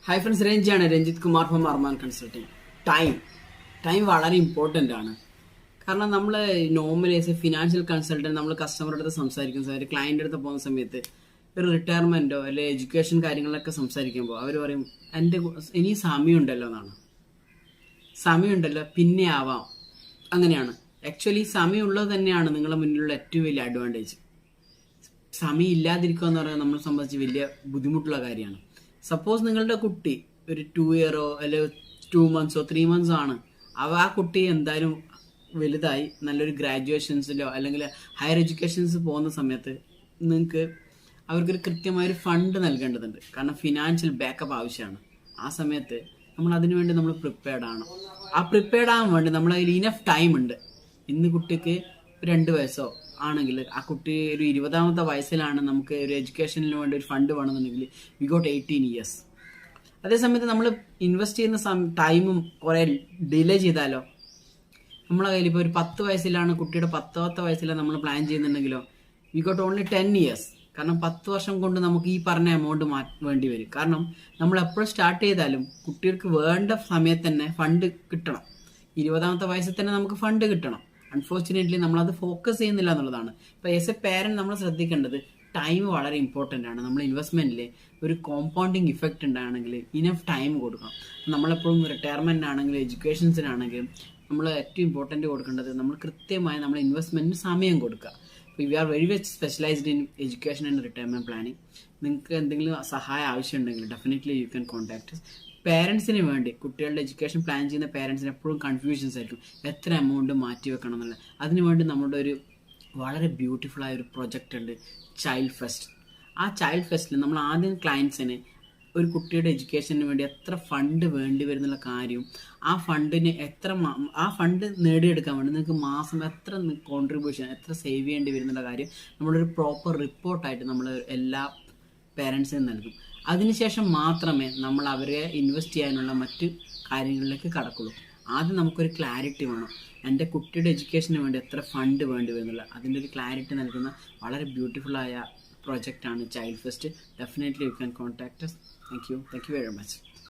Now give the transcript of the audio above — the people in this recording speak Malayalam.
ഹായ് ഫ്രണ്ട്സ്, രഞ്ജിയാണ് Ranjith Kumar from Arman consulting. Time വളരെ ഇമ്പോർട്ടൻ്റ് ആണ്. കാരണം നമ്മൾ normally as a financial consultant നമ്മൾ കസ്റ്റമറുടെ അടുത്ത് സംസാരിക്കുന്ന സമയത്ത്, ക്ലയൻറ്റ് അടുത്ത് പോകുന്ന സമയത്ത് ഒരു റിട്ടയർമെൻറ്റോ അല്ലെങ്കിൽ എഡ്യൂക്കേഷൻ കാര്യങ്ങളൊക്കെ സംസാരിക്കുമ്പോൾ അവർ പറയും ഇനി സമയമുണ്ടല്ലോ എന്നാണ്. സമയമുണ്ടല്ലോ, പിന്നെ ആവാം, അങ്ങനെയാണ്. ആക്ച്വലി സമയമുള്ളത് തന്നെയാണ് നിങ്ങളുടെ മുന്നിലുള്ള ഏറ്റവും വലിയ അഡ്വാൻറ്റേജ്. സമയം ഇല്ലാതിരിക്കുക എന്ന് പറയുന്നത് നമ്മളെ സംബന്ധിച്ച് വലിയ ബുദ്ധിമുട്ടുള്ള കാര്യമാണ്. സപ്പോസ് നിങ്ങളുടെ കുട്ടി ഒരു 2 ഇയറോ അല്ലെങ്കിൽ 2 മന്ത്സോ 3 മന്ത്സോ ആണ്, ആ കുട്ടി എന്തായാലും വലുതായി നല്ലൊരു ഗ്രാജുവേഷൻസിലോ അല്ലെങ്കിൽ ഹയർ എഡ്യൂക്കേഷൻസ് പോകുന്ന സമയത്ത് നിങ്ങൾക്ക് അവർക്കൊരു കൃത്യമായൊരു ഫണ്ട് നൽകേണ്ടതുണ്ട്. കാരണം ഫിനാൻഷ്യൽ ബാക്കപ്പ് ആവശ്യമാണ്. ആ സമയത്ത് നമ്മൾ അതിനുവേണ്ടി നമ്മൾ പ്രിപ്പയർഡ് ആണ്. ആ പ്രിപ്പയർഡ് ആകാൻ വേണ്ടി നമ്മളെ കയ്യിൽ ഇനഫ് ടൈം ഉണ്ട്. ഇന്ന് കുട്ടിക്ക് 2 വയസ്സോ ആണെങ്കിൽ ആ കുട്ടി ഒരു 20ാമത്തെ വയസ്സിലാണ് നമുക്ക് ഒരു എഡ്യൂക്കേഷനിന് വേണ്ടി ഒരു ഫണ്ട് വേണമെന്നുണ്ടെങ്കിൽ വി ഗോട്ട് 18 ഇയേഴ്സ്. അതേസമയത്ത് നമ്മൾ ഇൻവെസ്റ്റ് ചെയ്യുന്ന ടൈമും കുറേ ഡിലേ ചെയ്താലോ, നമ്മളെ കയ്യിൽ ഇപ്പോൾ ഒരു 10 വയസ്സിലാണ് കുട്ടിയുടെ 10ാമത്തെ വയസ്സിലാണ് നമ്മൾ പ്ലാൻ ചെയ്യുന്നുണ്ടെങ്കിലോ വി ഗോട്ട് ഓൺലി 10 ഇയേഴ്സ്. കാരണം 10 വർഷം കൊണ്ട് നമുക്ക് ഈ പറഞ്ഞ എമൗണ്ട് വേണ്ടി വരും. കാരണം നമ്മൾ എപ്പോഴും സ്റ്റാർട്ട് ചെയ്താലും കുട്ടികൾക്ക് വേണ്ട സമയത്ത് തന്നെ ഫണ്ട് കിട്ടണം. 20ാമത്തെ വയസ്സിൽ തന്നെ നമുക്ക് ഫണ്ട് കിട്ടണം. അൺഫോർച്ചുനേറ്റ്ലി നമ്മളത് ഫോക്കസ് ചെയ്യുന്നില്ല എന്നുള്ളതാണ്. ഇപ്പോൾ ആസ് എ പേരൻറ്റ് നമ്മൾ ശ്രദ്ധിക്കേണ്ടത് ടൈം വളരെ ഇമ്പോർട്ടൻ്റ് ആണ്. നമ്മൾ ഇൻവെസ്റ്റ്മെൻറ്റിൽ ഒരു കോമ്പൗണ്ടിങ് ഇഫക്റ്റ് ഉണ്ടാണെങ്കിൽ ഇനഫ് ടൈം കൊടുക്കണം. നമ്മളെപ്പോഴും റിട്ടയർമെൻ്റ് ആണെങ്കിലും എഡ്യൂക്കേഷൻസിനാണെങ്കിലും നമ്മൾ ഏറ്റവും ഇമ്പോർട്ടൻ്റ് കൊടുക്കേണ്ടത് നമ്മൾ കൃത്യമായി നമ്മൾ ഇൻവെസ്റ്റ്മെൻറ്റിന് സമയം കൊടുക്കുക. We are very much specialised in education and retirement planning. നിങ്ങൾക്ക് എന്തെങ്കിലും സഹായം ആവശ്യമുണ്ടെങ്കിൽ ഡെഫിനറ്റ്ലി യു ക്യാൻ കോൺടാക്ട്. പേരൻസിന് വേണ്ടി കുട്ടികളുടെ എഡ്യൂക്കേഷൻ പ്ലാൻ ചെയ്യുന്ന പേരൻസിന് എപ്പോഴും കൺഫ്യൂഷൻസ് ആയിരിക്കും, എത്ര എമൗണ്ട് മാറ്റി വെക്കണം എന്നുള്ളത്. അതിനുവേണ്ടി നമ്മുടെ ഒരു വളരെ ബ്യൂട്ടിഫുൾ ആയ ഒരു പ്രൊജക്റ്റ് ഉണ്ട്, ചൈൽഡ് ഫെസ്റ്റ്. ആ ചൈൽഡ് ഫെസ്റ്റിൽ നമ്മൾ ആദ്യം ക്ലയൻസിന് ഒരു കുട്ടിയുടെ എഡ്യൂക്കേഷന് വേണ്ടി എത്ര ഫണ്ട് വേണ്ടി വരുന്നുള്ള കാര്യവും ആ ഫണ്ട് നേടിയെടുക്കാൻ വേണ്ടി നിങ്ങൾക്ക് മാസം എത്ര കോൺട്രിബ്യൂഷൻ എത്ര സേവ് ചെയ്യേണ്ടി വരുന്നുള്ള കാര്യം നമ്മളൊരു പ്രോപ്പർ റിപ്പോർട്ടായിട്ട് നമ്മൾ എല്ലാ പേരൻസിനും നൽകും. അതിനുശേഷം മാത്രമേ നമ്മൾ അവരെ ഇൻവെസ്റ്റ് ചെയ്യാനുള്ള മറ്റ് കാര്യങ്ങളിലേക്ക് കടക്കുള്ളൂ. ആദ്യം നമുക്കൊരു ക്ലാരിറ്റി വേണം, എൻ്റെ കുട്ടിയുടെ എഡ്യൂക്കേഷന് വേണ്ടി എത്ര ഫണ്ട് വേണ്ടി വരുന്നില്ല. അതിൻ്റെ ഒരു ക്ലാരിറ്റി നൽകുന്ന വളരെ ബ്യൂട്ടിഫുള്ളായ പ്രോജക്റ്റാണ് child fest. Definitely you can contact us. Thank you very much.